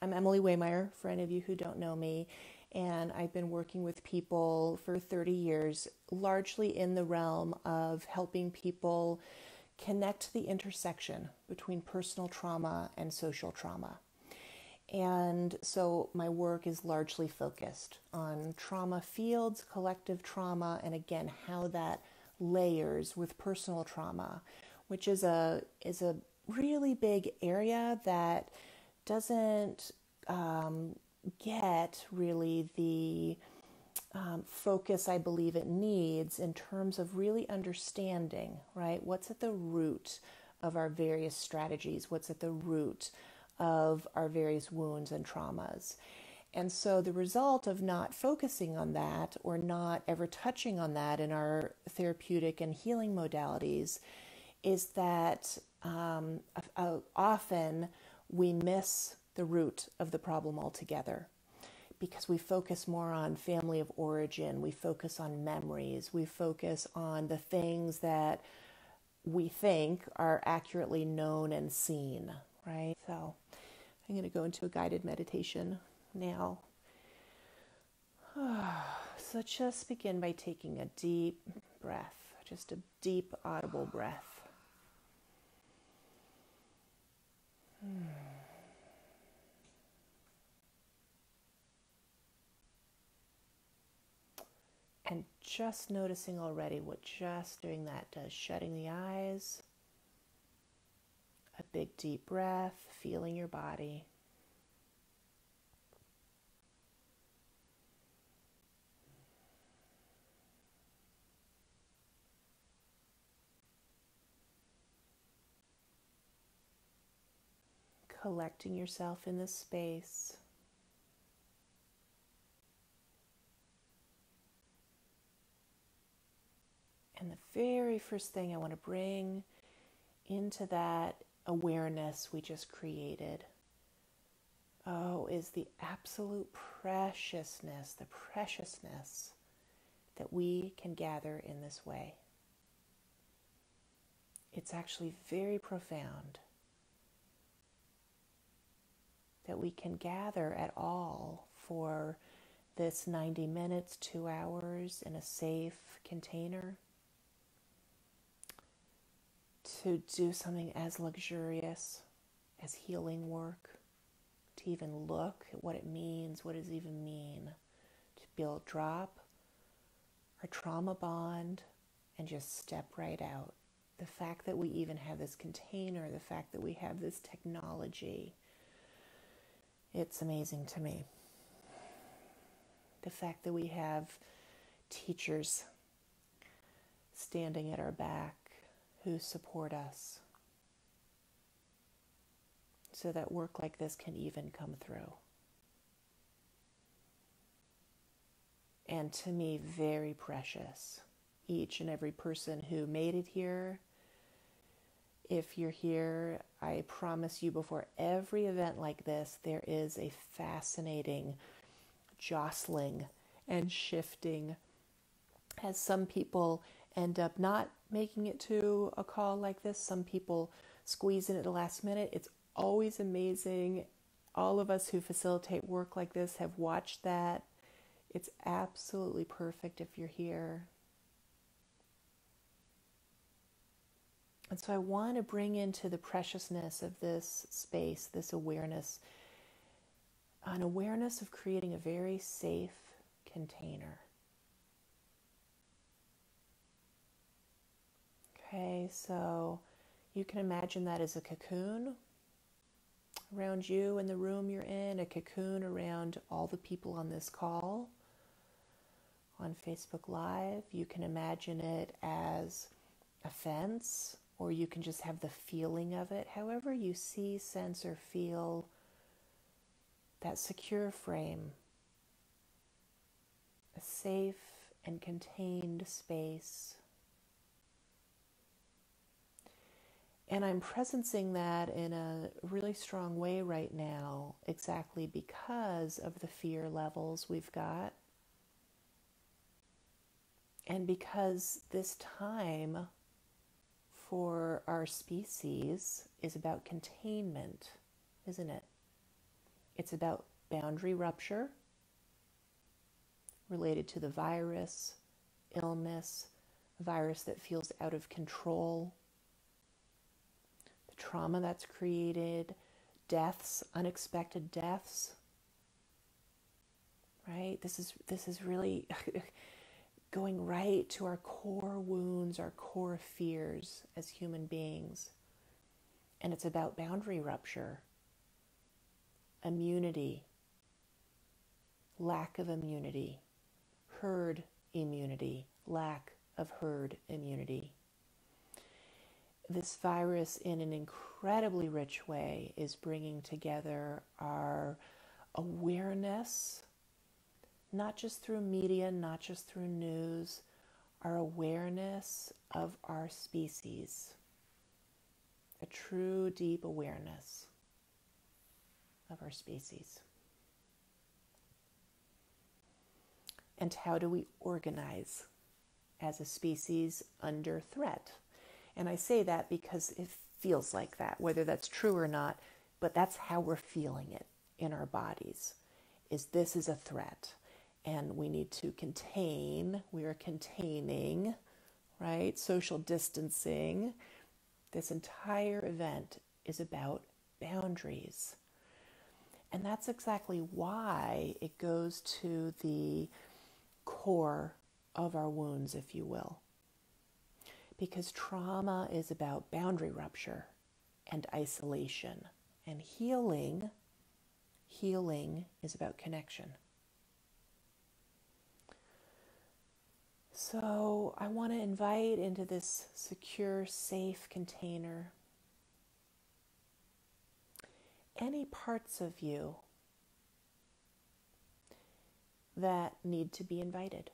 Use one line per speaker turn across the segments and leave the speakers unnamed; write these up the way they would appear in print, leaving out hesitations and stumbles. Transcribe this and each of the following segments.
I'm Emily Waymeyer, for any of you who don't know me, and I've been working with people for 30 years, largely in the realm of helping people connect the intersection between personal trauma and social trauma. And so my work is largely focused on trauma fields, collective trauma, and again, how that layers with personal trauma, which is a really big area that doesn't get really the focus I believe it needs in terms of really understanding, right? What's at the root of our various strategies? What's at the root of our various wounds and traumas? And so the result of not focusing on that or not ever touching on that in our therapeutic and healing modalities is that often we miss the root of the problem altogether because we focus more on family of origin, we focus on memories, we focus on the things that we think are accurately known and seen, right? So I'm going to go into a guided meditation now. So just begin by taking a deep breath, just a deep audible breath. And just noticing already what just doing that does. Shutting the eyes, a big deep breath, feeling your body. Collecting yourself in this space. And the very first thing I want to bring into that awareness we just created, is the absolute preciousness, that we can gather in this way. It's actually very profound that we can gather at all for this 90 minutes, 2 hours in a safe container to do something as luxurious as healing work, to even look at what it means, what does it even mean to build, drop our trauma bond and just step right out. The fact that we even have this container, the fact that we have this technology, it's amazing to me. The fact that we have teachers standing at our back who support us so that work like this can even come through. And to me, very precious. Each and every person who made it here. If you're here, I promise you before every event like this, there is a fascinating jostling and shifting as some people end up not making it to a call like this. Some people squeeze in at the last minute. It's always amazing. All of us who facilitate work like this have watched that. It's absolutely perfect if you're here. And so I want to bring into the preciousness of this space, this awareness, an awareness of creating a very safe container. Okay, so you can imagine that as a cocoon around you in the room you're in, a cocoon around all the people on this call, on Facebook Live. You can imagine it as a fence, or you can just have the feeling of it. However you see, sense, or feel that secure frame, a safe and contained space. And I'm presencing that in a really strong way right now, exactly because of the fear levels we've got. And because this time for our species is about containment, isn't it? It's about boundary rupture related to the virus, illness, a virus that feels out of control, the trauma that's created, deaths, unexpected deaths, right? This is really going right to our core wounds, our core fears as human beings. And it's about boundary rupture, immunity, lack of immunity, herd immunity, lack of herd immunity. This virus, in an incredibly rich way, is bringing together our awareness, not just through media, not just through news, our awareness of our species, a true deep awareness of our species. And how do we organize as a species under threat? And I say that because it feels like that, whether that's true or not, but that's how we're feeling it in our bodies, is this is a threat. And we need to contain, we are containing, right? Social distancing. This entire event is about boundaries. And that's exactly why it goes to the core of our wounds, if you will. Because trauma is about boundary rupture and isolation. And healing is about connection. So I want to invite into this secure, safe container any parts of you that need to be invited.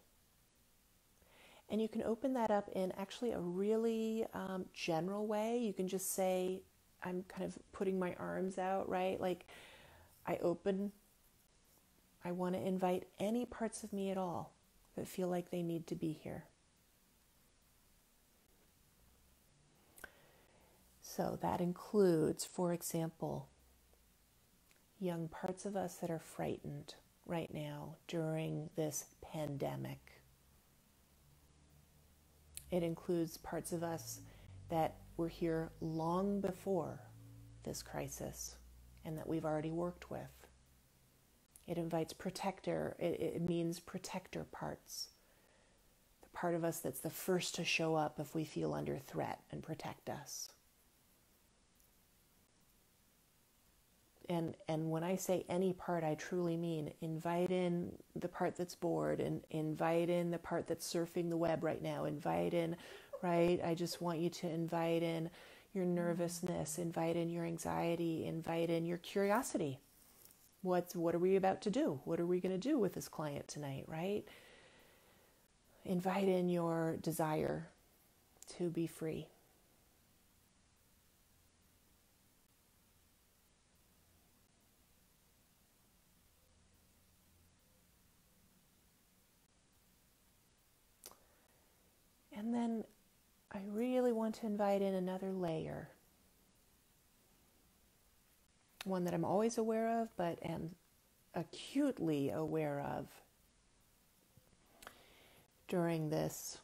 And you can open that up in actually a really general way. You can just say, I'm kind of putting my arms out, right? Like I want to invite any parts of me at all that feel like they need to be here. So that includes, for example, young parts of us that are frightened right now during this pandemic. It includes parts of us that were here long before this crisis and that we've already worked with. It invites protector, it means protector parts. The part of us that's the first to show up if we feel under threat and protect us. And when I say any part, I truly mean invite in the part that's bored, and invite in the part that's surfing the web right now. Invite in, right? I just want you to invite in your nervousness, invite in your anxiety, invite in your curiosity. What are we about to do? What are we going to do with this client tonight, right? Invite in your desire to be free. And then I really want to invite in another layer. One that I'm always aware of, but am acutely aware of during this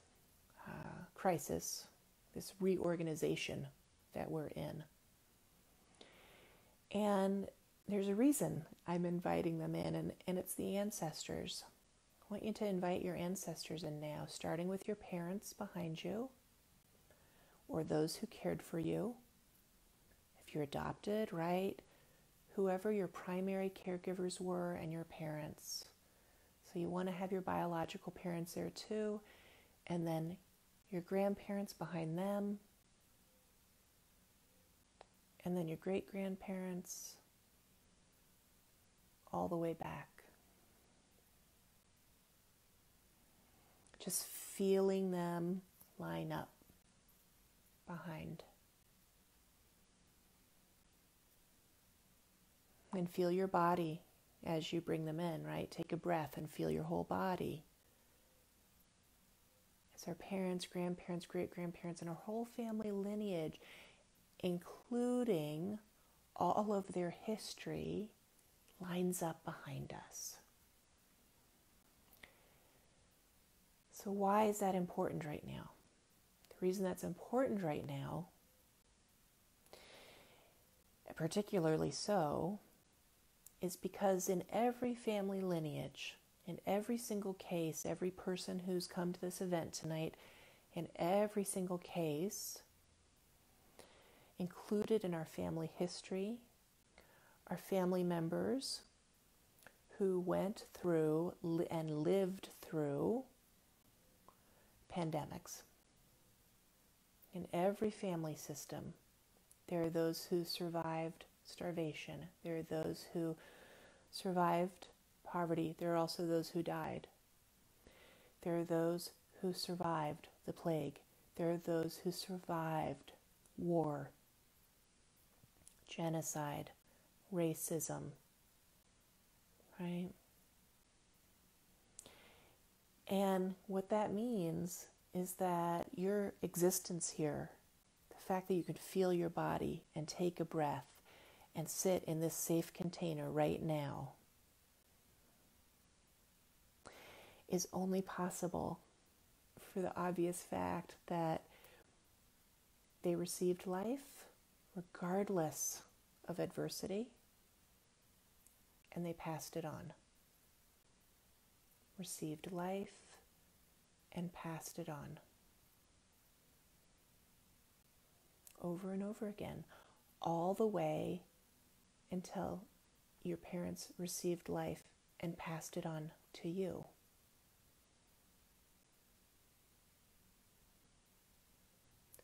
crisis, this reorganization that we're in. And there's a reason I'm inviting them in, and it's the ancestors. I want you to invite your ancestors in now, starting with your parents behind you, or those who cared for you. If you're adopted, right? Whoever your primary caregivers were and your parents. So you want to have your biological parents there too, and then your grandparents behind them, and then your great-grandparents, all the way back. Just feeling them line up behind. And feel your body as you bring them in, right? Take a breath and feel your whole body. As our parents, grandparents, great-grandparents, and our whole family lineage, including all of their history, lines up behind us. So why is that important right now? The reason that's important right now, particularly so, is because in every family lineage, in every single case, every person who's come to this event tonight, in every single case, included in our family history, are family members who went through and lived through pandemics. In every family system, there are those who survived starvation. There are those who survived poverty. There are also those who died. There are those who survived the plague. There are those who survived war, genocide, racism, right? And what that means is that your existence here, the fact that you can feel your body and take a breath and sit in this safe container right now, is only possible for the obvious fact that they received life regardless of adversity, and they passed it on. Received life and passed it on. Over and over again, all the way until your parents received life and passed it on to you.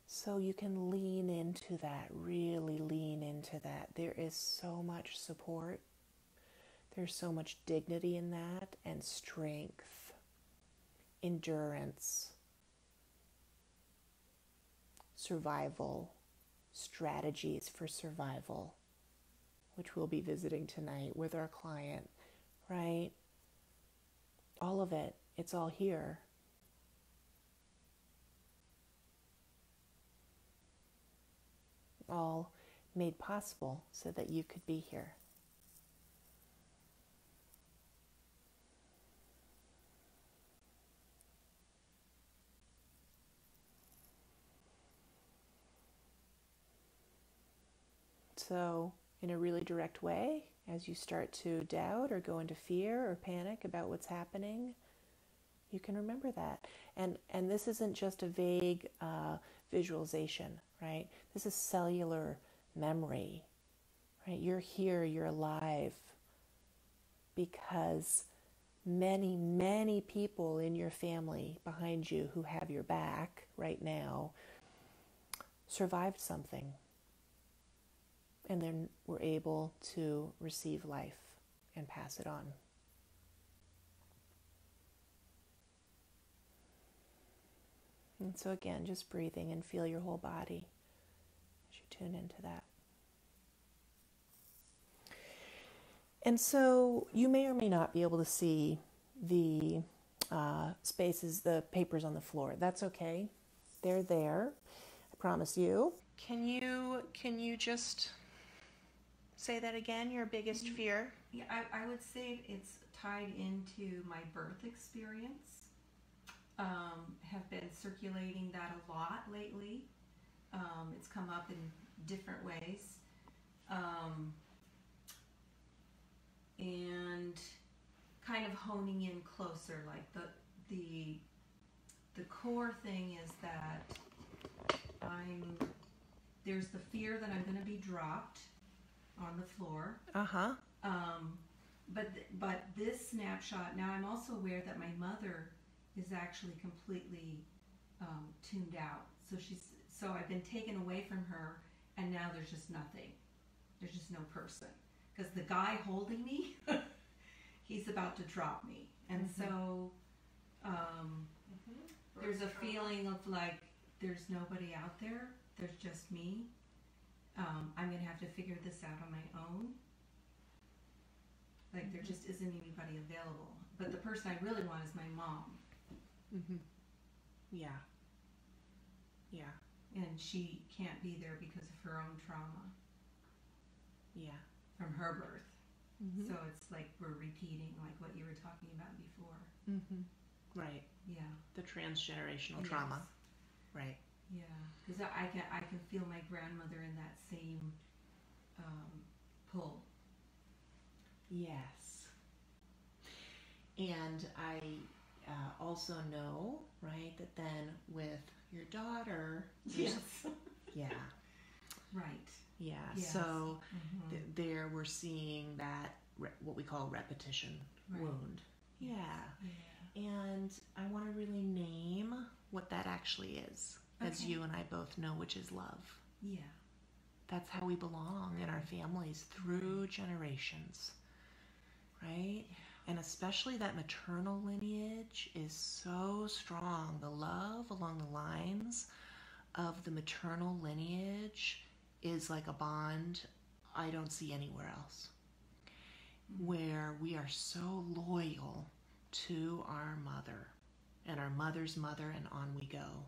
So you can lean into that, really lean into that. There is so much support. There's so much dignity in that, and strength, endurance, survival, strategies for survival, which we'll be visiting tonight with our client, right? All of it, it's all here. All made possible so that you could be here. So, in a really direct way, as you start to doubt or go into fear or panic about what's happening, you can remember that. And this isn't just a vague visualization, right? This is cellular memory, right? You're here, you're alive, because many, many people in your family behind you who have your back right now survived something, and then were able to receive life and pass it on. And so again, just breathing, and feel your whole body as you tune into that. And so you may or may not be able to see the spaces, the papers on the floor. That's okay. They're there. I promise you. Can you just say that again, your biggest fear?
Yeah, I would say it's tied into my birth experience. Have been circulating that a lot lately. It's come up in different ways. And kind of honing in closer, like the core thing is that there's the fear that I'm going to be dropped on the floor. But this snapshot, now I'm also aware that my mother is actually completely tuned out. So I've been taken away from her, and now there's just nothing. There's just no person. Because the guy holding me, he's about to drop me. And so there's a feeling of like, there's nobody out there. There's just me. I'm going to have to figure this out on my own. Like, there just isn't anybody available. But the person I really want is my mom.
Yeah. Yeah.
And she can't be there because of her own trauma.
Yeah.
From her birth.
Mm-hmm.
So it's like we're repeating like what you were talking about before.
Mm-hmm. Right.
Yeah.
The transgenerational
Yes.
trauma. Right.
Yeah, because I can feel my grandmother in that same pull.
Yes. And I also know, right, that then with your daughter,
Yes.
yeah,
Right.
yeah.
Yes.
So
Mm-hmm.
there we're seeing that what we call repetition wound. Yeah.
Yeah.
And I want to really name what that actually is, as
Okay.
you and I both know, which is love.
Yeah.
That's how we belong in our families through generations, right? And especially that maternal lineage is so strong. The love along the lines of the maternal lineage is like a bond I don't see anywhere else, where we are so loyal to our mother and our mother's mother, and on we go,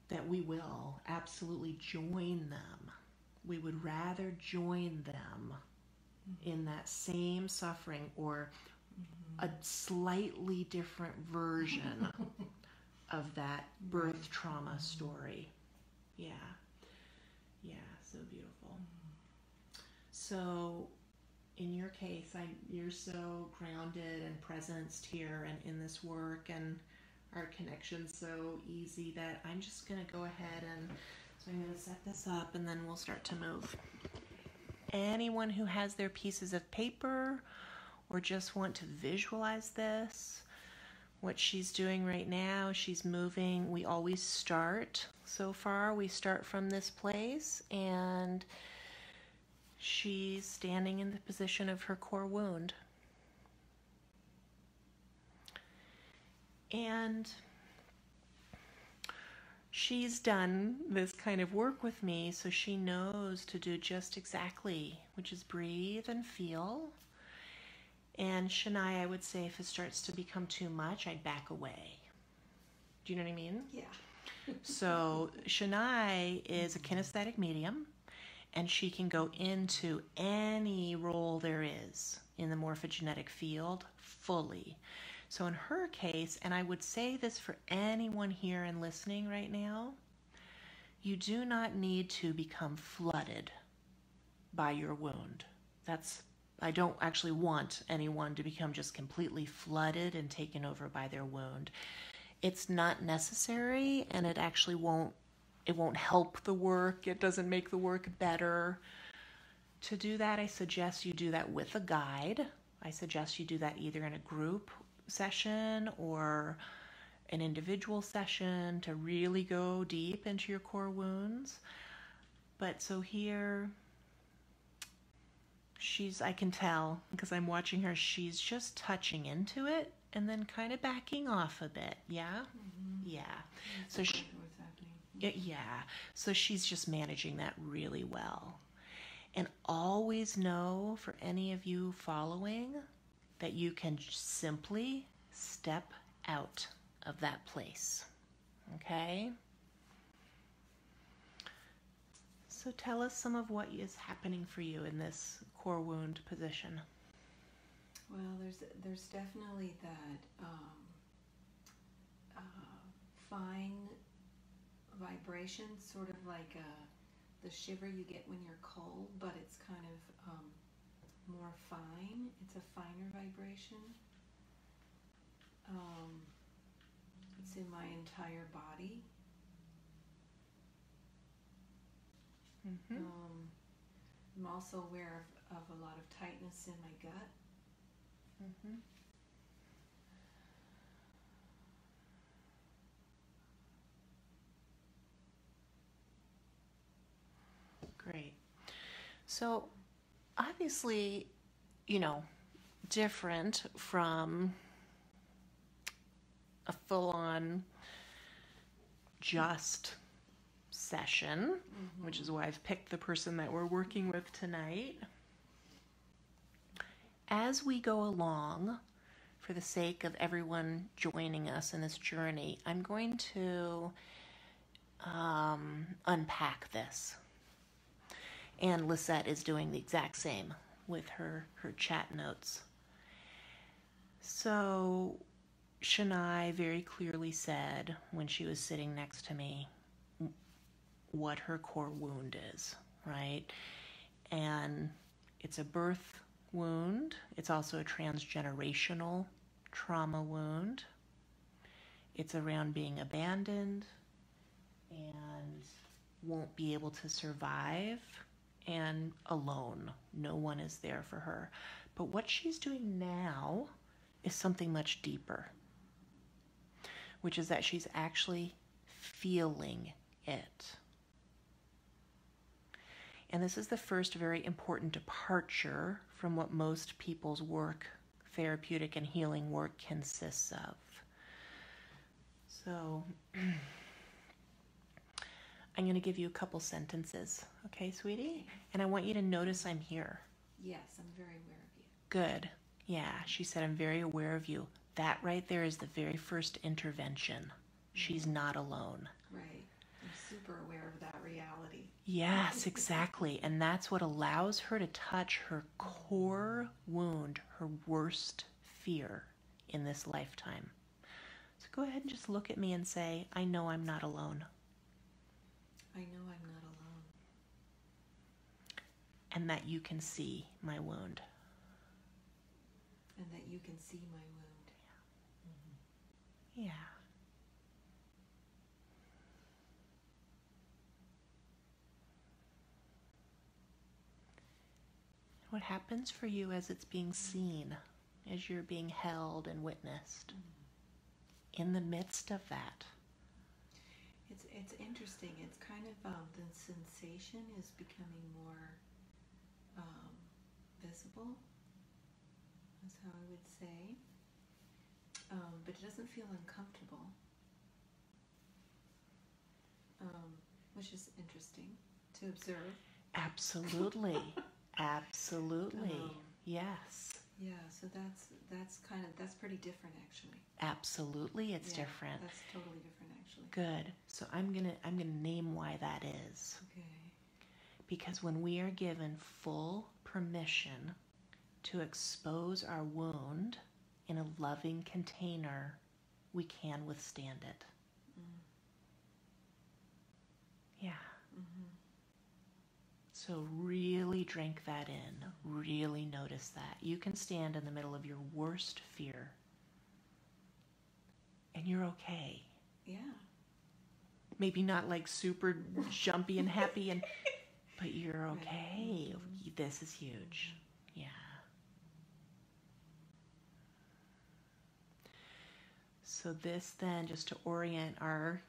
that we will absolutely join them. We would rather join them in that same suffering, or a slightly different version of that birth trauma story. Yeah. Yeah, so beautiful. So in your case, you're so grounded and presenced here and in this work, and our connection's so easy that I'm just going to go ahead and so I'm going to set this up and then we'll start to move. Anyone who has their pieces of paper or just want to visualize this, what she's doing right now, she's moving. We always start, so far, we start from this place, and she's standing in the position of her core wound. And she's done this kind of work with me, so she knows to do just exactly, which is breathe and feel. And Shania, I would say if it starts to become too much, I'd back away. Do you know what I mean?
Yeah.
So Shania is a kinesthetic medium, and she can go into any role there is in the morphogenetic field fully. So in her case, and I would say this for anyone here and listening right now, you do not need to become flooded by your wound. I don't actually want anyone to become just completely flooded and taken over by their wound. It's not necessary, and it actually won't help the work. It doesn't make the work better. To do that, I suggest you do that with a guide. I suggest you do that either in a group session or an individual session to really go deep into your core wounds. But so here, I can tell because I'm watching her, she's just touching into it and then kind of backing off a bit. Yeah? Mm-hmm. Yeah. So so she's just managing that really well. And always know, for any of you following, that you can simply step out of that place. Okay? So tell us some of what is happening for you in this core wound position.
Well, there's definitely that fine vibration, sort of like the shiver you get when you're cold, but it's kind of more fine. It's a finer vibration. It's in my entire body.
Mm-hmm.
I'm also aware of a lot of tightness in my gut.
Mm-hmm. Great. So obviously, different from a full-on just session, which is why I've picked the person that we're working with tonight. As we go along, for the sake of everyone joining us in this journey, I'm going to unpack this. And Lisette is doing the exact same. with her chat notes. So Shania very clearly said when she was sitting next to me what her core wound is, right? And it's a birth wound. It's also a transgenerational trauma wound. It's around being abandoned and won't be able to survive and alone. No one is there for her. But what she's doing now is something much deeper, which is that she's actually feeling it. And this is the first very important departure from what most people's work, therapeutic and healing work, consists of. So I'm going to give you a couple sentences, okay, sweetie? And I want you to notice I'm here.
Yes, I'm very aware of you.
Good. Yeah, she said, I'm very aware of you. That right there is the very first intervention. She's not alone.
Right. I'm super aware of that reality.
Yes, exactly. And that's what allows her to touch her core wound, her worst fear in this lifetime. So go ahead and just look at me and say, I know I'm not alone.
I know I'm not alone.
And that you can see my wound.
And that you can see my wound.
Yeah. What happens for you as it's being seen, as you're being held and witnessed in the midst of that?
It's interesting. It's kind of the sensation is becoming more visible. That's how I would say. But it doesn't feel uncomfortable, which is interesting to observe.
Absolutely. Absolutely. Yes.
Yeah, so that's pretty different actually.
Absolutely, it's different.
That's totally different actually.
Good. So I'm gonna name why that is.
Okay.
Because when we are given full permission to expose our wound in a loving container, we can withstand it. Yeah. So really drink that in. Really notice that. You can stand in the middle of your worst fear and you're okay.
Yeah.
Maybe not like super jumpy and happy, but you're okay. Right. This is huge. Yeah. So this then, just to orient our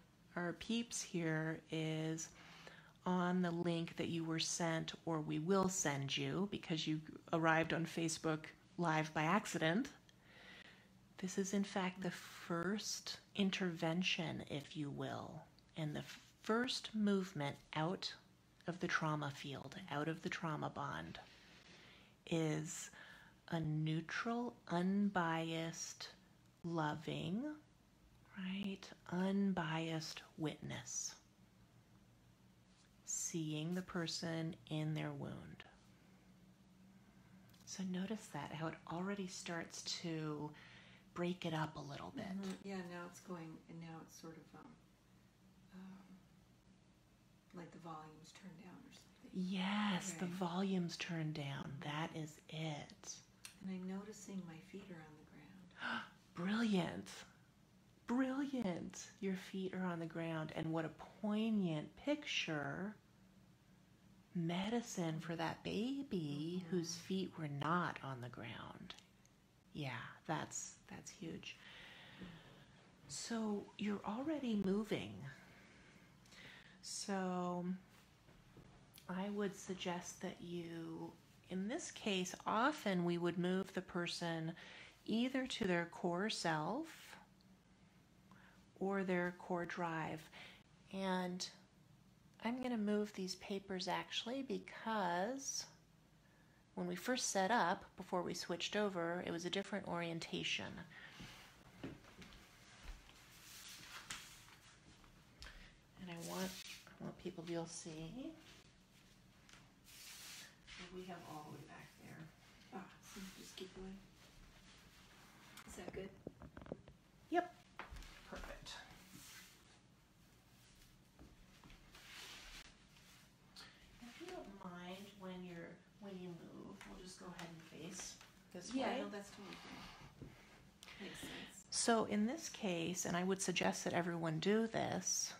peeps here, is on the link that you were sent, or we will send you because you arrived on Facebook Live by accident. This is in fact the first intervention, if you will, and the first movement out of the trauma field, out of the trauma bond, is a neutral, unbiased, loving, right, unbiased witness. Seeing the person in their wound. So notice that, how it already starts to break it up a little bit.
Yeah, now it's going, and now it's sort of like the volume's turned down or something.
Yes,
Okay.
the volume's turned down. That is it.
And I'm noticing my feet are on the ground.
Brilliant. Brilliant. Your feet are on the ground. And what a poignant picture. Medicine for that baby whose feet were not on the ground. Yeah, that's huge. So you're already moving. So I would suggest that you, in this case, often we would move the person either to their core self or their core drive. And I'm going to move these papers actually because when we first set up, before we switched over, it was a different orientation. And I want people to be able to see. We have all the way back there. this
Yeah,
way.
no, that's totally fine. Makes sense.
So in this case, and I would suggest that everyone do this,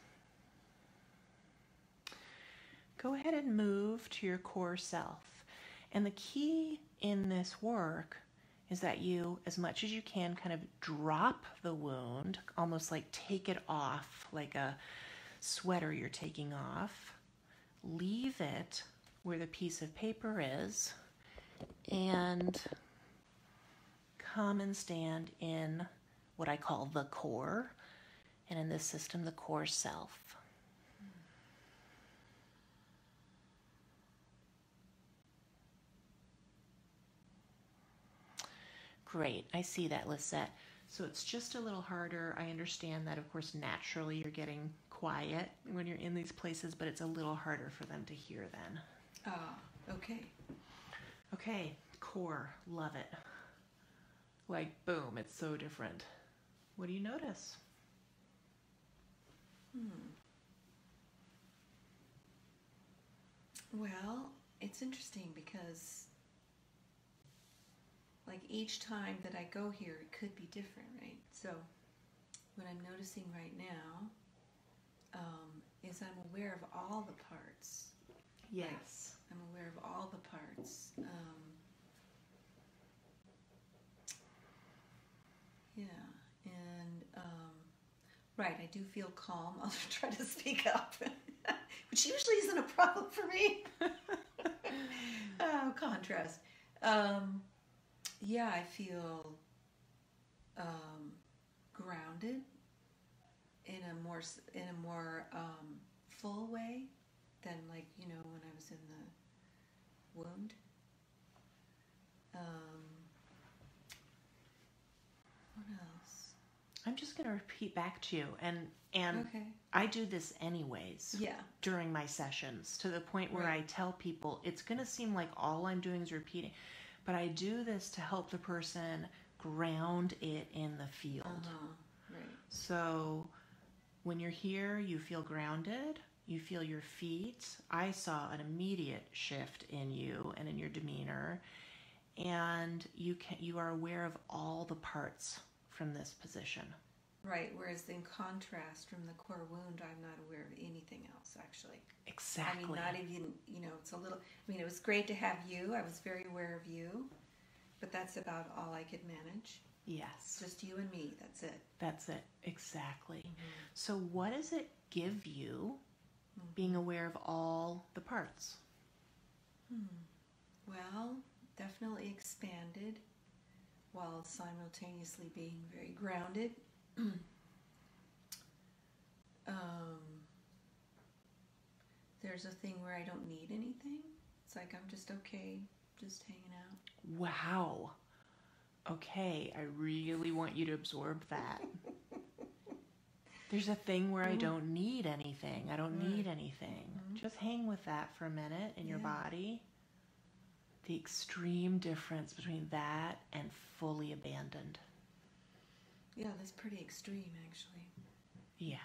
go ahead and move to your core self. And the key in this work is that you, as much as you can, kind of drop the wound, almost like take it off, like a sweater you're taking off. Leave it where the piece of paper is and come and stand in what I call the core, and in this system, the core self. Great, I see that, Lisette. So it's just a little harder. I understand that, of course, naturally you're getting quiet when you're in these places, but it's a little harder for them to hear then.
Ah, okay.
Okay, core, love it. Like, boom, it's so different. What do you notice?
Well, it's interesting because like each time that I go here, it could be different, right? So what I'm noticing right now is I'm aware of all the parts.
Yes.
I'm aware of all the parts. Yeah, and right, I do feel calm. I'll try to speak up, which usually isn't a problem for me. Oh, contrast. Yeah, I feel grounded in a more full way than like when I was in the wound. What else?
I'm just going to repeat back to you, and
Okay.
I do this anyways.
Yeah.
During my sessions, to the point where
Right.
I tell people it's going to seem like all I'm doing is repeating, but I do this to help the person ground it in the field.
Right.
So when you're here, you feel grounded, you feel your feet. I saw an immediate shift in you and in your demeanor, and you are aware of all the parts from this position.
Right, whereas in contrast from the core wound, I'm not aware of anything else, actually.
Exactly.
I mean, not even, it's a little, it was great to have you. I was very aware of you, but that's about all I could manage.
Yes.
Just you and me, that's it.
That's it, exactly. So what does it give you, being aware of all the parts?
Well, definitely expanded while simultaneously being very grounded. There's a thing where I don't need anything. It's like I'm just okay, just hanging out.
Wow. Okay, I really want you to absorb that. There's a thing where I don't need anything. I don't need anything. Just hang with that for a minute in your body. The extreme difference between that and fully abandoned.
Yeah, that's pretty extreme, actually.
Yeah.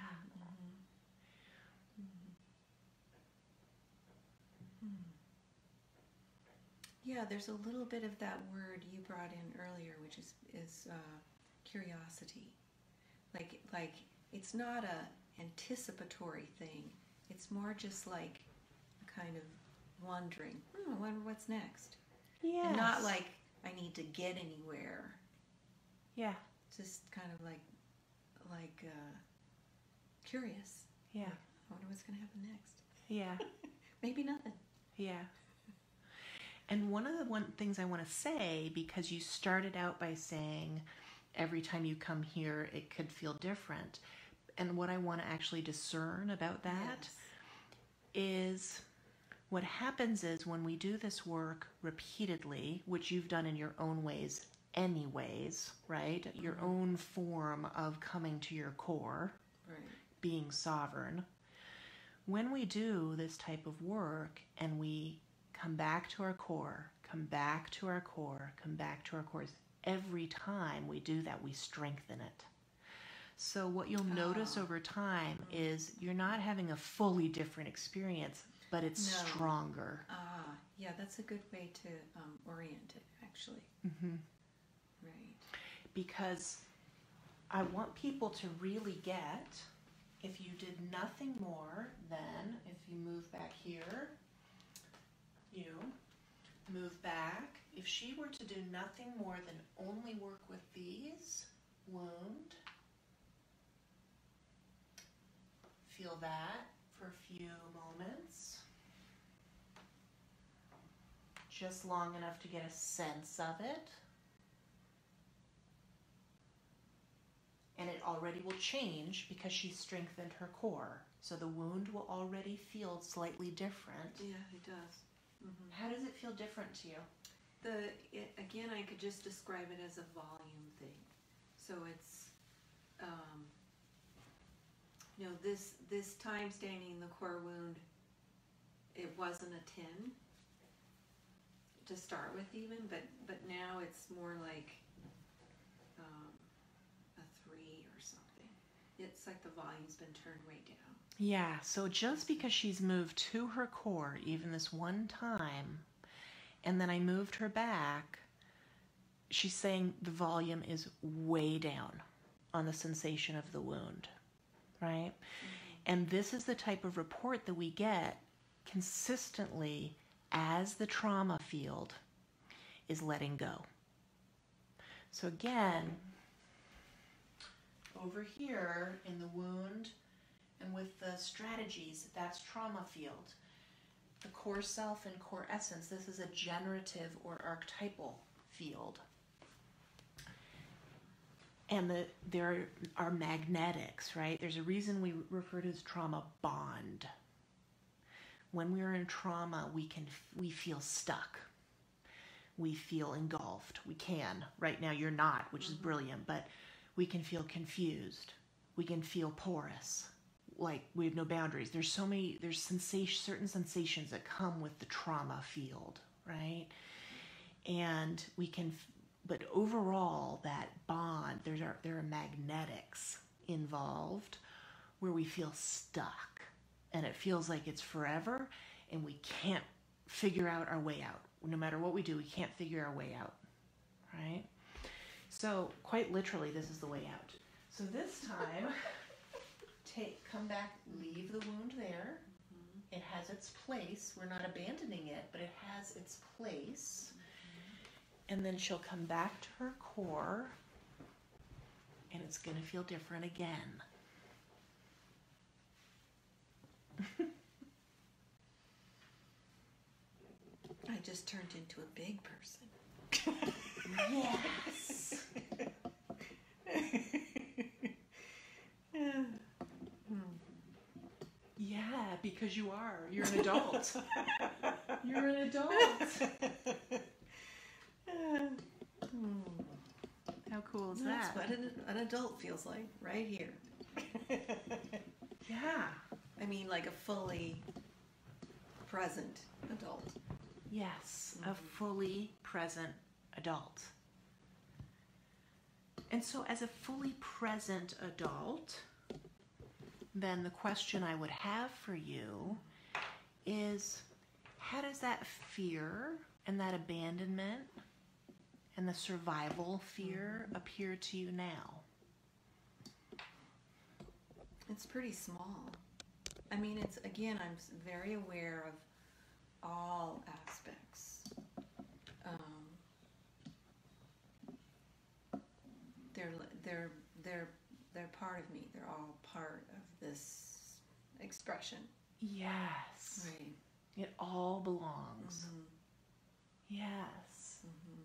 Yeah, there's a little bit of that word you brought in earlier, which is curiosity. Like it's not a anticipatory thing. It's more just like a kind of wondering. I wonder what's next.
Yes.
And not like I need to get anywhere.
Yeah.
Just kind of like curious.
Yeah.
Like, I wonder what's going to happen next.
Yeah.
Maybe nothing.
Yeah. And one of the things I want to say, because you started out by saying every time you come here, it could feel different. And what I want to actually discern about that is what happens is when we do this work repeatedly, which you've done in your own ways anyways, right? Your own form of coming to your core, being sovereign. When we do this type of work and we come back to our core, come back to our core, come back to our cores, every time we do that, we strengthen it. So what you'll notice over time is you're not having a fully different experience, but it's stronger.
Yeah, that's a good way to orient it, actually.
Mm-hmm.
Right.
Because I want people to really get, if you did nothing more than, if you move back here, you move back. If she were to do nothing more than only work with these, wound, feel that for a few moments, just long enough to get a sense of it. And it already will change because she strengthened her core. So the wound will already feel slightly different.
Yeah, it does. Mm-hmm.
How does it feel different to you?
Again, I could just describe it as a volume thing. So it's, this time staining the core wound, it wasn't a 10 to start with even, but now it's more like a 3 or something. It's like the volume's been turned way down.
Yeah, so just because she's moved to her core even this one time, and then I moved her back, she's saying the volume is way down on the sensation of the wound, right? Mm-hmm. And this is the type of report that we get consistently as the trauma field is letting go. So again, over here in the wound and with the strategies, that's trauma field. The core self and core essence, this is a generative or archetypal field. And there are magnetics, right? There's a reason we refer to as trauma bond. When we're in trauma, we feel stuck. We feel engulfed. We can. Right now you're not, which is brilliant, but we can feel confused. We can feel porous. Like we have no boundaries. There's certain sensations that come with the trauma field, right? And but overall that bond, there are magnetics involved where we feel stuck and it feels like it's forever and we can't figure out our way out. No matter what we do, we can't figure our way out, right? So quite literally, this is the way out. So this time, come back, leave the wound there. Mm-hmm. It has its place. We're not abandoning it, but it has its place. Mm-hmm. And then she'll come back to her core, and it's going to feel different again.
I just turned into a big person.
Yes. Yeah, because you are. You're an adult. You're an adult. How cool is that?
That's what an adult feels like, right here.
Yeah.
I mean, like a fully present adult.
Yes, a fully present adult. And so as a fully present adult, then the question I would have for you is, how does that fear and that abandonment and the survival fear appear to you now?
It's pretty small. I mean, I'm very aware of all aspects. They're part of me. They're all part of this expression.
Yes.
Right.
It all belongs. Mm-hmm. Yes.
Mm-hmm.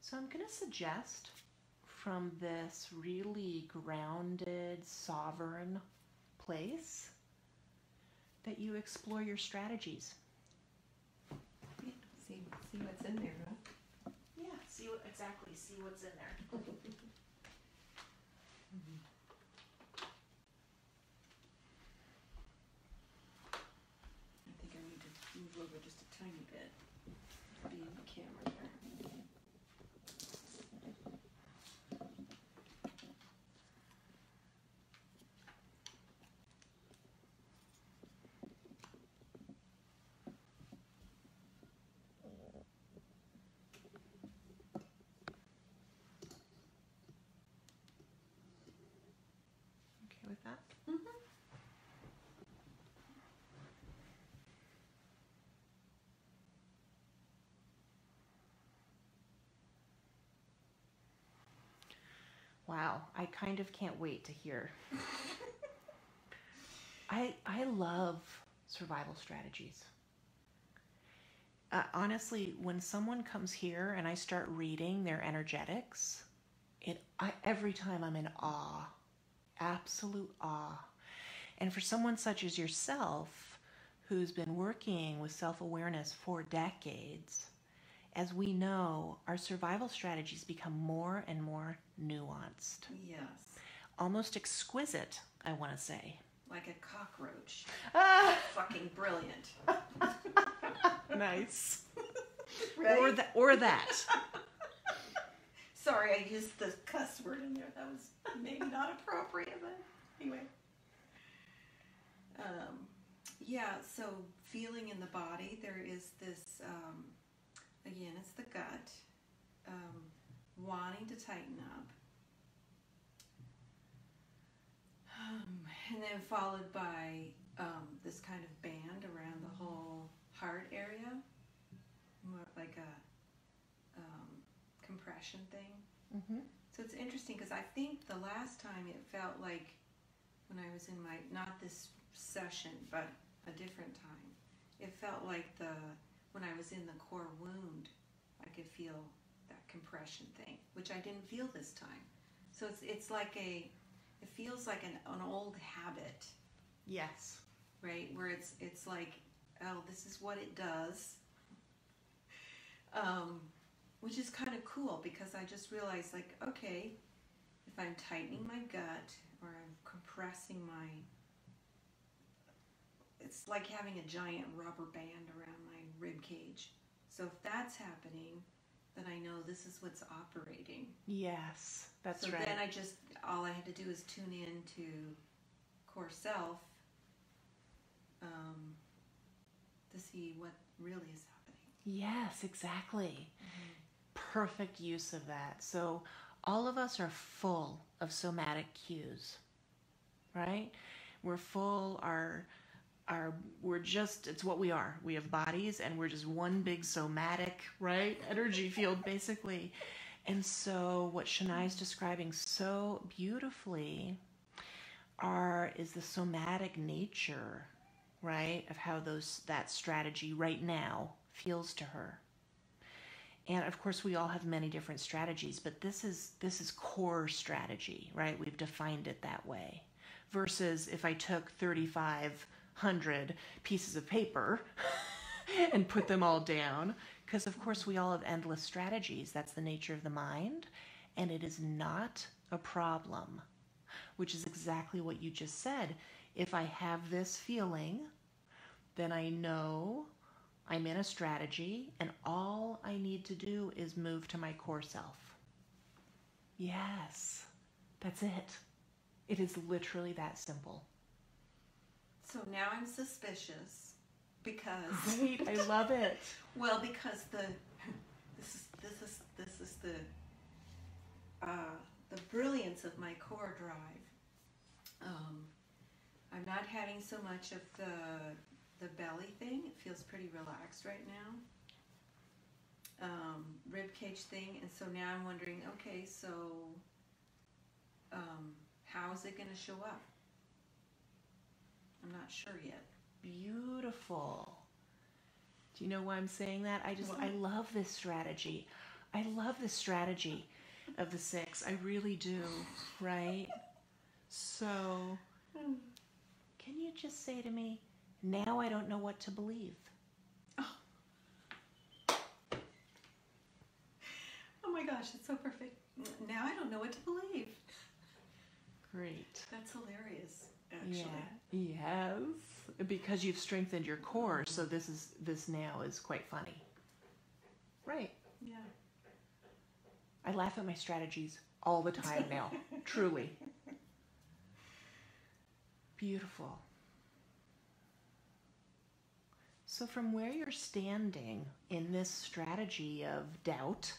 So I'm going to suggest from this really grounded, sovereign place that you explore your strategies.
Yeah, see what's in there, huh?
Yeah, see what's in there.
I think I need to move over just a tiny bit to be in the camera there.
that?
Mm-hmm.
Wow, I kind of can't wait to hear. I love survival strategies. Honestly, when someone comes here and I start reading their energetics, every time I'm in awe, absolute awe. And for someone such as yourself, who's been working with self-awareness for decades, as we know, our survival strategies become more and more nuanced.
Yes.
Almost exquisite, I want to say.
Like a cockroach.
Ah!
Fucking brilliant.
Nice.
Right?
Or that.
Sorry, I used the cuss word in there. That was maybe not appropriate, but anyway. Yeah, so feeling in the body, there is this, again, it's the gut, wanting to tighten up. And then followed by this kind of band around the whole heart area, more like a compression thing.
Mm-hmm.
So it's interesting because I think the last time it felt like when I was in my, not this session, but a different time, it felt like when I was in the core wound, I could feel that compression thing, which I didn't feel this time. So it's like it feels like an old habit.
Yes.
Right? Where it's like, oh, this is what it does. Which is kind of cool because I just realized, like, okay, if I'm tightening my gut or I'm compressing it's like having a giant rubber band around my rib cage. So if that's happening, then I know this is what's operating.
Yes, that's right.
So then all I had to do is tune in to core self to see what really is happening.
Yes, exactly.
Mm-hmm.
Perfect use of that. So all of us are full of somatic cues, right? We're full, it's what we are. We have bodies and we're just one big somatic, right? Energy field, basically. And so what Shania's describing so beautifully is the somatic nature, right? Of how that strategy right now feels to her. And of course, we all have many different strategies, but this is core strategy, right? We've defined it that way. Versus if I took 3,500 pieces of paper and put them all down, because of course we all have endless strategies. That's the nature of the mind, and it is not a problem, which is exactly what you just said. If I have this feeling, then I know I'm in a strategy, and all I need to do is move to my core self. Yes, that's it. It is literally that simple.
So now I'm suspicious because
Great, I love it.
Well, because this is the brilliance of my core drive. I'm not having so much of the belly thing. It feels pretty relaxed right now. Rib cage thing, and so now I'm wondering, okay, so how is it going to show up? I'm not sure yet.
Beautiful. Do you know why I'm saying that? I love this strategy. I love this strategy of the 6. I really do, right? So, can you just say to me, now I don't know what to believe?
Oh my gosh, it's so perfect. Now I don't know what to believe.
Great.
That's hilarious, actually.
Yeah. Yes. Because you've strengthened your core, so this now is quite funny. Right.
Yeah.
I laugh at my strategies all the time now. Truly. Beautiful. So from where you're standing in this strategy of doubt,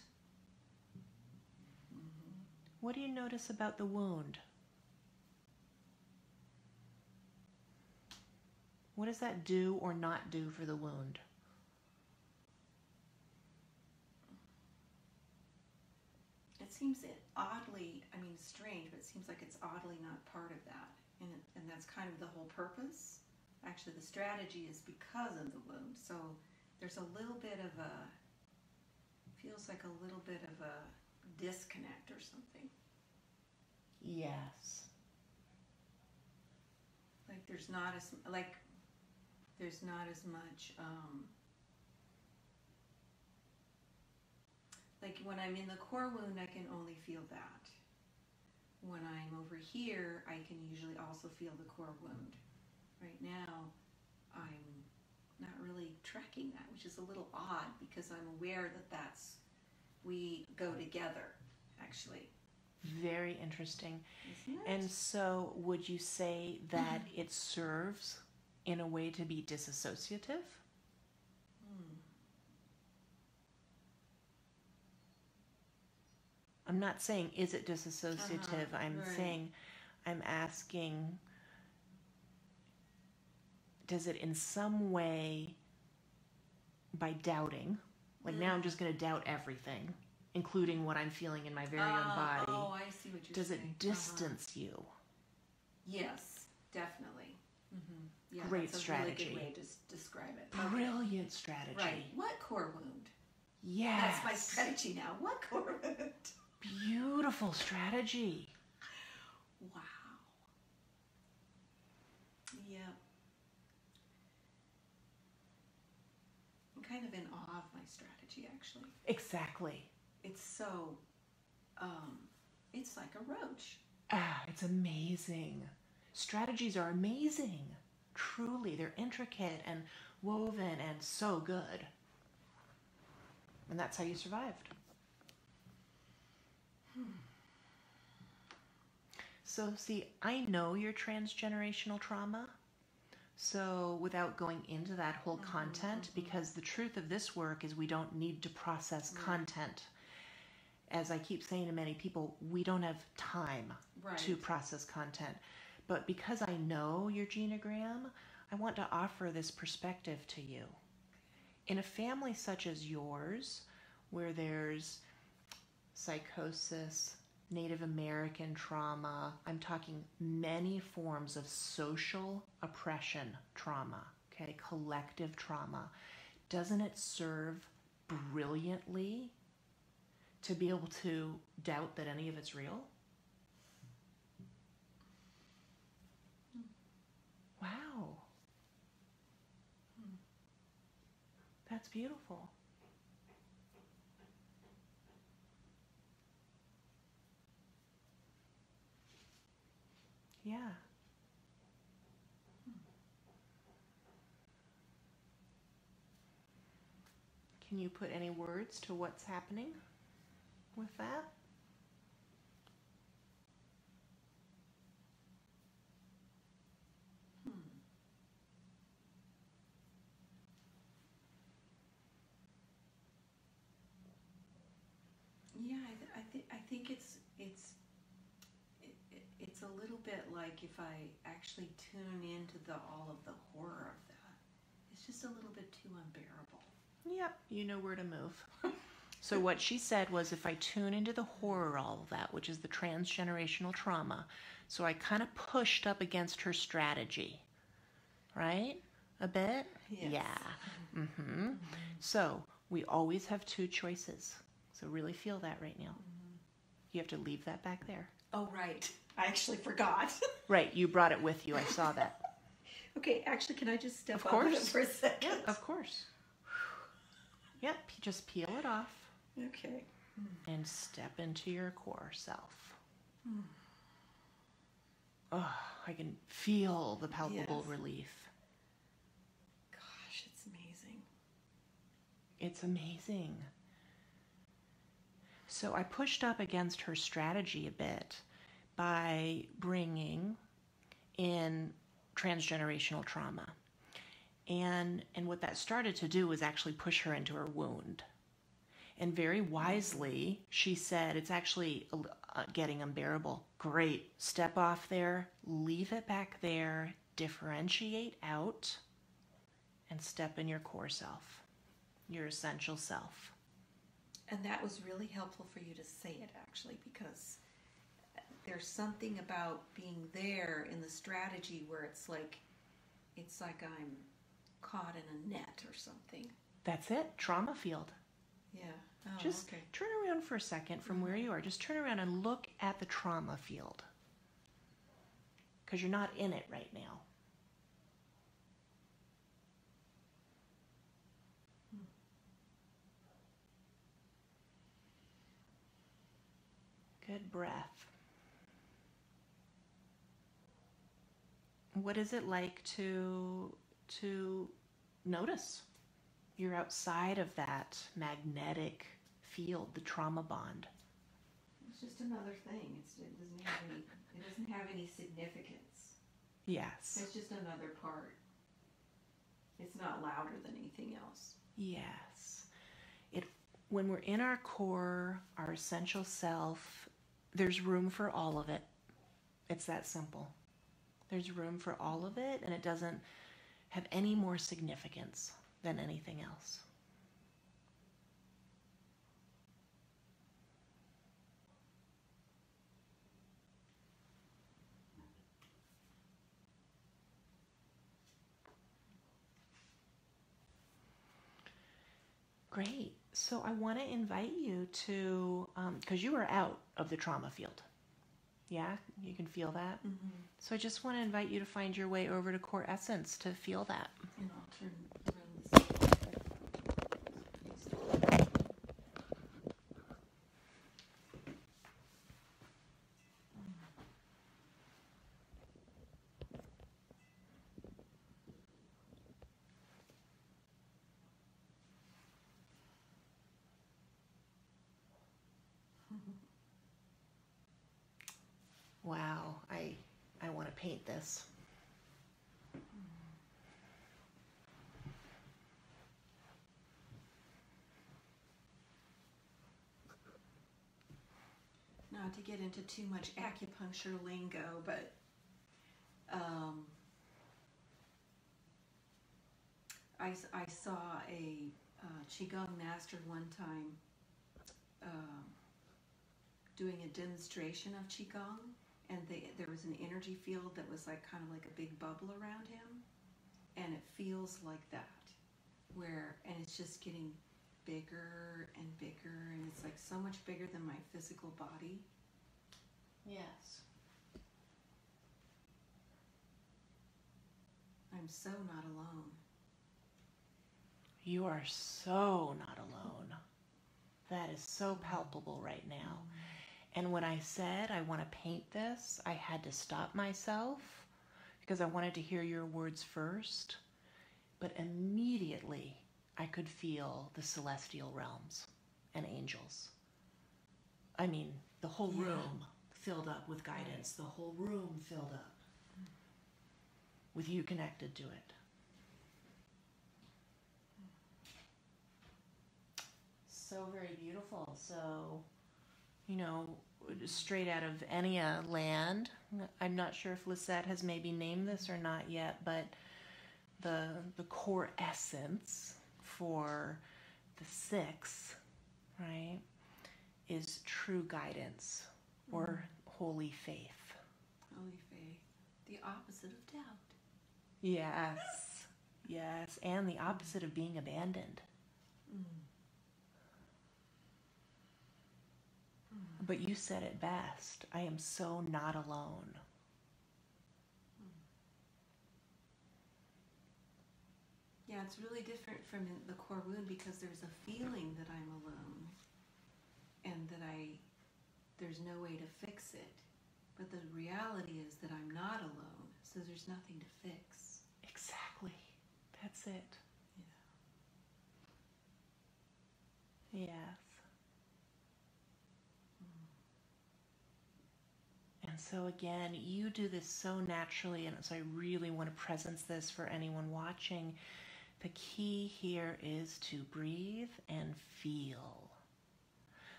what do you notice about the wound? What does that do or not do for the wound?
It seems oddly, I mean, strange, but it seems like it's oddly not part of that. And that's kind of the whole purpose. Actually, the strategy is because of the wound. So there's a little bit of a, feels like a little bit of a disconnect or something.
Yes.
Like there's not as much, like when I'm in the core wound, I can only feel that. When I'm over here, I can usually also feel the core wound. Right now, I'm not really tracking that, which is a little odd because I'm aware that we go together, actually.
Very interesting.
Isn't it?
And so would you say that it serves in a way to be disassociative? I'm not saying is it disassociative. I'm
right.
saying, I'm asking, does it in some way, by doubting, like now I'm just going to doubt everything, including what I'm feeling in my very own body.
Oh, I see what you're
does
saying.
it distance you?
Yes, definitely. Yeah,
Great
that's
strategy.
a really good way to describe it.
Brilliant strategy.
Right. What core wound?
Yes.
That's my strategy now. What core wound?
Beautiful strategy.
Wow. Yeah. I'm kind of in awe of my strategy, actually.
Exactly.
It's so, it's like a roach.
It's amazing. Strategies are amazing. Truly, they're intricate and woven and so good. And that's how you survived. So, see, I know your transgenerational trauma. So, without going into that whole content, because the truth of this work is we don't need to process content. As I keep saying to many people, we don't have time to process content. But because I know your genogram, I want to offer this perspective to you. In a family such as yours, where there's psychosis, Native American trauma, I'm talking many forms of social oppression trauma, okay, collective trauma, doesn't it serve brilliantly to be able to doubt that any of it's real? Wow. That's beautiful. Yeah. Can you put any words to what's happening with that?
Yeah, I think it's a little bit like if I actually tune into all of the horror of that, it's just a little bit too unbearable.
Yep, you know where to move. So what she said was if I tune into the horror, all of that, which is the transgenerational trauma, so I kind of pushed up against her strategy, right? A bit?
Yes.
Yeah. So we always have two choices. So really feel that right now. You have to leave that back there.
Oh, right. I actually forgot.
Right, you brought it with you. I saw that.
Okay, actually, can I just step
Of
off of it
course.
for a second?
Yeah, of course. Yep, just peel it off
Okay.
and step into your core self. Oh, I can feel the palpable relief.
Gosh, it's amazing.
It's amazing. So I pushed up against her strategy a bit by bringing in transgenerational trauma. And what that started to do was actually push her into her wound. And very wisely, she said, it's actually getting unbearable. Great. Step off there, leave it back there, differentiate out, and step in your core self, your essential self.
And that was really helpful for you to say it, actually, because there's something about being there in the strategy where it's like I'm caught in a net or something.
That's it, trauma field.
Yeah.
Just turn around for a second from where you are. Just turn around and look at the trauma field. Because you're not in it right now. Good breath. What is it like to notice you're outside of that magnetic field, the trauma bond?
It's just another thing. It doesn't have any significance.
Yes.
It's just another part. It's not louder than anything else.
Yes. When we're in our core, our essential self, there's room for all of it. It's that simple. There's room for all of it, and it doesn't have any more significance than anything else. Great. So I want to invite you to, because you are out of the trauma field. Yeah, you can feel that.
Mm-hmm.
So I just want to invite you to find your way over to core essence to feel that.
And I'll turn around this.
Wow, I want to paint this.
Not to get into too much acupuncture lingo, but I saw a Qigong master one time doing a demonstration of Qigong, and there was an energy field that was like kind of like a big bubble around him, and it feels like that, and it's just getting bigger and bigger, and it's like so much bigger than my physical body.
Yes.
I'm so not alone.
You are so not alone. That is so palpable right now. And when I said I want to paint this, I had to stop myself because I wanted to hear your words first. But immediately I could feel the celestial realms and angels. I mean, the whole room filled up with guidance. The whole room filled up with you connected to it. So very beautiful. So, straight out of Enya land. I'm not sure if Lisette has maybe named this or not yet, but the core essence for the 6, right, is true guidance or holy faith.
Holy faith, the opposite of doubt.
Yes, yes, and the opposite of being abandoned. But you said it best. I am so not alone.
Yeah, it's really different from the core wound because there's a feeling that I'm alone and that there's no way to fix it. But the reality is that I'm not alone, so there's nothing to fix.
Exactly. That's it.
Yeah.
Yes. And so again, you do this so naturally, and so I really want to presence this for anyone watching. The key here is to breathe and feel.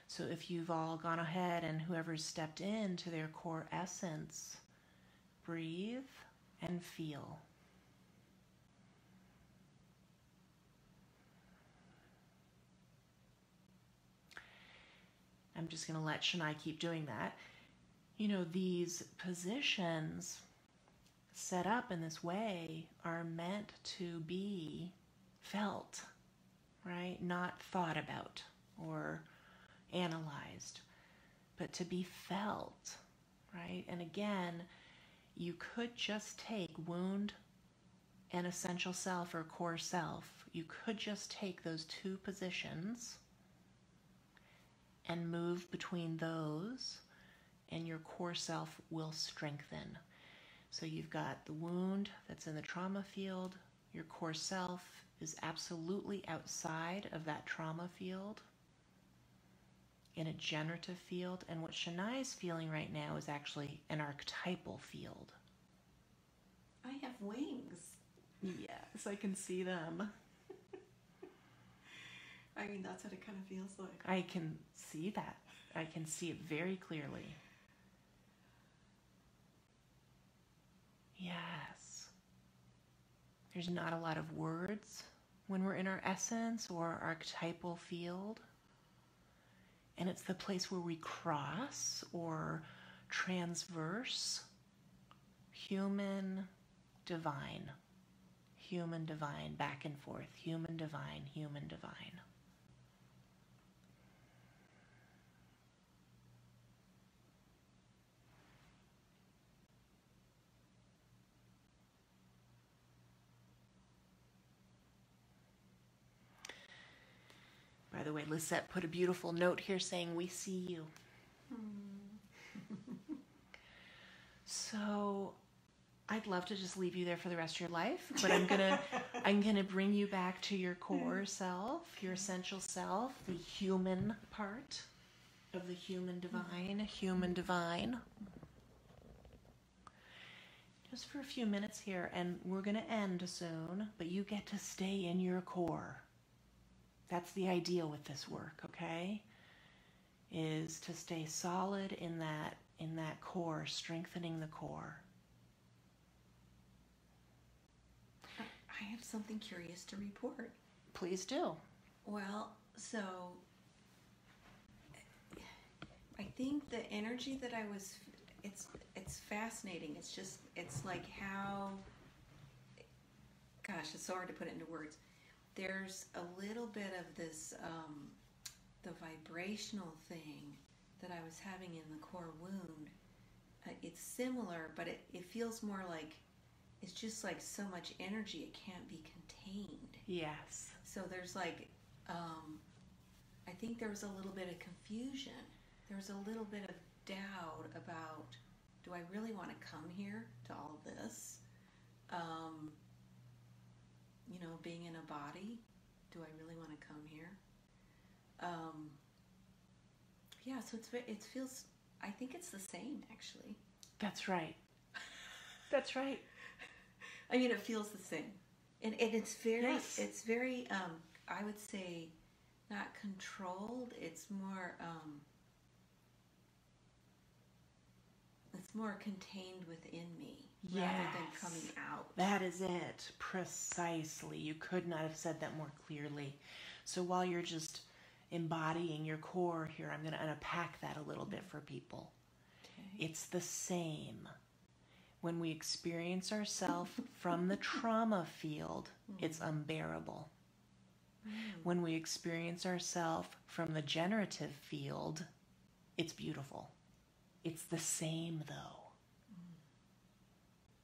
So if you've all gone ahead and whoever's stepped into their core essence, breathe and feel. I'm just going to let Shania keep doing that. You know, these positions set up in this way are meant to be felt, right? Not thought about or analyzed, but to be felt, right? And again, you could just take wound and essential self or core self. You could just take those two positions and move between those, and your core self will strengthen. So you've got the wound that's in the trauma field. Your core self is absolutely outside of that trauma field in a generative field. And what Shania is feeling right now is actually an archetypal field.
I have wings.
Yes, I can see them.
I mean, that's what it kind of feels like.
I can see that. I can see it very clearly. Yes. There's not a lot of words when we're in our essence or archetypal field. And it's the place where we cross or transverse human, divine, back and forth, human, divine, human, divine. By the way, Lisette put a beautiful note here saying, "We see you." So I'd love to just leave you there for the rest of your life, but I'm gonna bring you back to your core self, your essential self, the human part of the human divine. Just for a few minutes here, and we're gonna end soon, but you get to stay in your core. That's the ideal with this work, okay? Is to stay solid in that core, strengthening the core.
I have something curious to report.
Please do.
Well, so I think the energy that I was, it's fascinating. It's like how, gosh, it's so hard to put it into words. There's a little bit of this, the vibrational thing that I was having in the core wound. It's similar, but it feels more like it's just like so much energy, it can't be contained.
Yes.
So there's like, I think there was a little bit of confusion. There was a little bit of doubt about, do I really want to come here to all of this? Being in a body, do I really want to come here? Yeah, so it feels, I think it's the same, actually.
That's right. That's right.
I mean, it feels the same. And it's very,
Yes.
it's very, I would say, not controlled. It's more contained within me rather than coming out.
That is it. Precisely. You could not have said that more clearly. So while you're just embodying your core here, I'm going to unpack that a little bit for people.
Okay.
It's the same. When we experience ourselves from the trauma field, it's unbearable. When we experience ourselves from the generative field, it's beautiful. It's the same, though.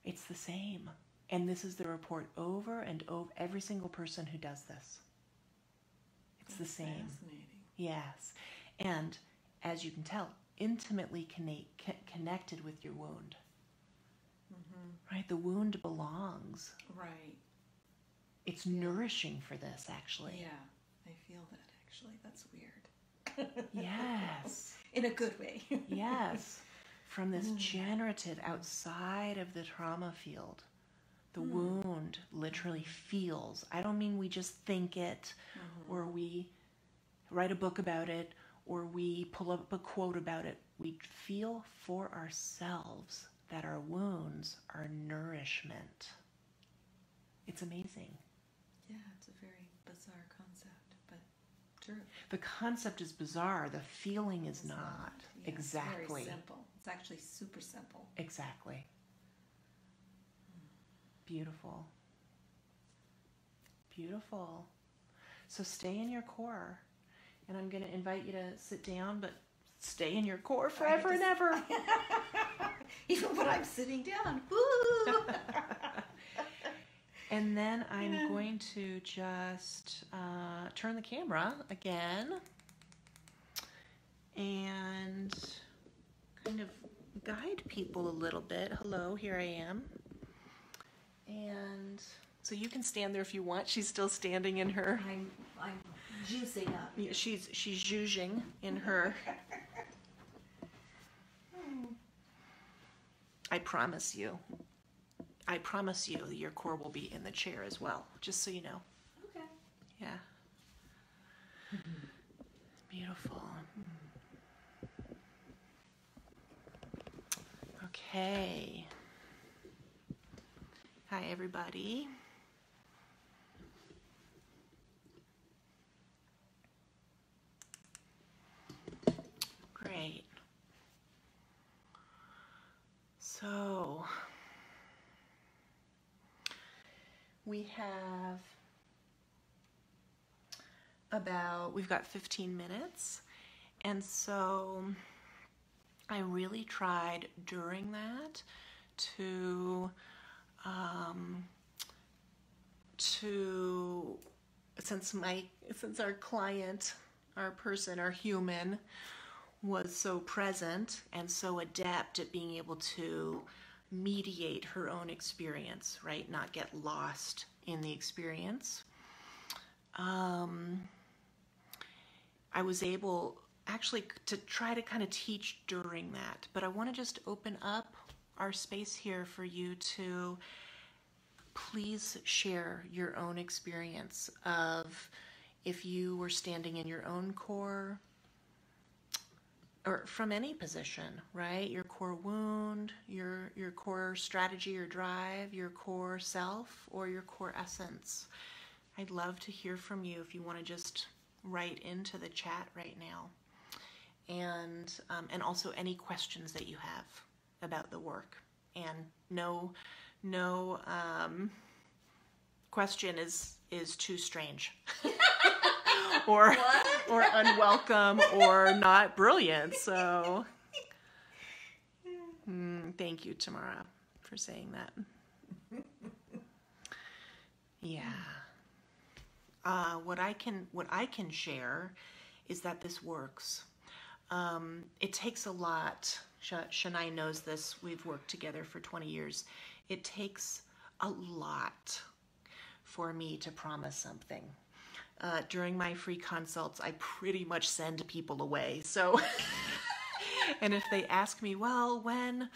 It's the same. And this is the report over and over, every single person who does this. It's the same.
Fascinating.
Yes. And as you can tell, intimately connected with your wound. Right? The wound belongs.
Right.
It's nourishing for this, actually.
Yeah, I feel that, actually. That's weird.
Yes.
In a good way.
Yes. From this generative outside of the trauma field, the wound literally feels. I don't mean we just think it, or we write a book about it, or we pull up a quote about it. We feel for ourselves that our wounds are nourishment. It's amazing.
Yeah, it's a very bizarre concept, but True.
The concept is bizarre. The feeling is not.
Yeah,
Exactly.
It's very simple. It's actually super simple.
Exactly. Beautiful. Beautiful. So stay in your core. And I'm going to invite you to sit down, but stay in your core forever and ever.
Even when I'm sitting down. Woo!
And then I'm going to just turn the camera again and kind of guide people a little bit. Hello, here I am. And so you can stand there if you want. She's still standing in her.
I'm juicing up.
Yeah, she's zhuzhing in her. I promise you your core will be in the chair as well, just so you know.
Okay.
Yeah. Beautiful. Okay. Hi, everybody. Great. So, we've got 15 minutes, and so I really tried during that to since our client, our person, our human was so present and so adept at being able to mediate her own experience, right? Not get lost in the experience. I was able actually to try to kind of teach during that, but I want to just open up our space here for you to please share your own experience of if you were standing in your own core or from any position, right? Your core wound, your core strategy or drive, your core self, or your core essence. I'd love to hear from you if you want to just write into the chat right now. And also any questions that you have about the work. And no question is too strange. or unwelcome or not brilliant. So thank you, Tamara, for saying that. Yeah. What I can share is that this works. It takes a lot. Shania knows this. We've worked together for 20 years. It takes a lot for me to promise something. During my free consults, I pretty much send people away. So, and if they ask me, well, when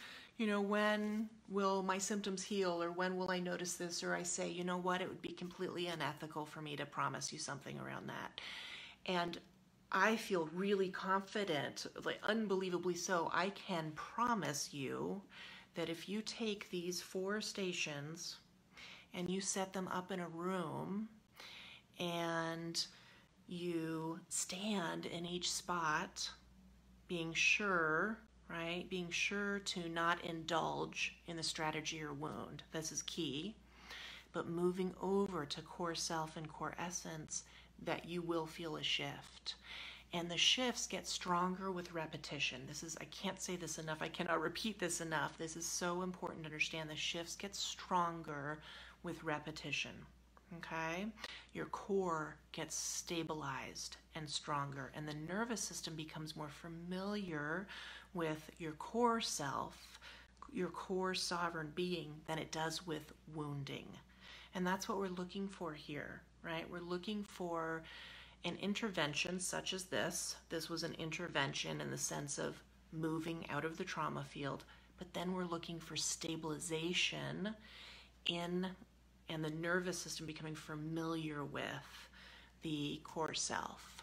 will my symptoms heal, or when will I notice this? Or I say, you know what, it would be completely unethical for me to promise you something around that. And I feel really confident, like unbelievably so, I can promise you that if you take these 4 stations and you set them up in a room and you stand in each spot, being sure, right? Being sure to not indulge in the strategy or wound. This is key. But moving over to core self and core essence, that you will feel a shift. And the shifts get stronger with repetition. I can't say this enough. I cannot repeat this enough. This is so important to understand. The shifts get stronger with repetition. Okay? Your core gets stabilized and stronger, and the nervous system becomes more familiar with your core self, your core sovereign being, than it does with wounding. And that's what we're looking for here, right? We're looking for an intervention such as this. This was an intervention in the sense of moving out of the trauma field, but then we're looking for stabilization and the nervous system becoming familiar with the core self.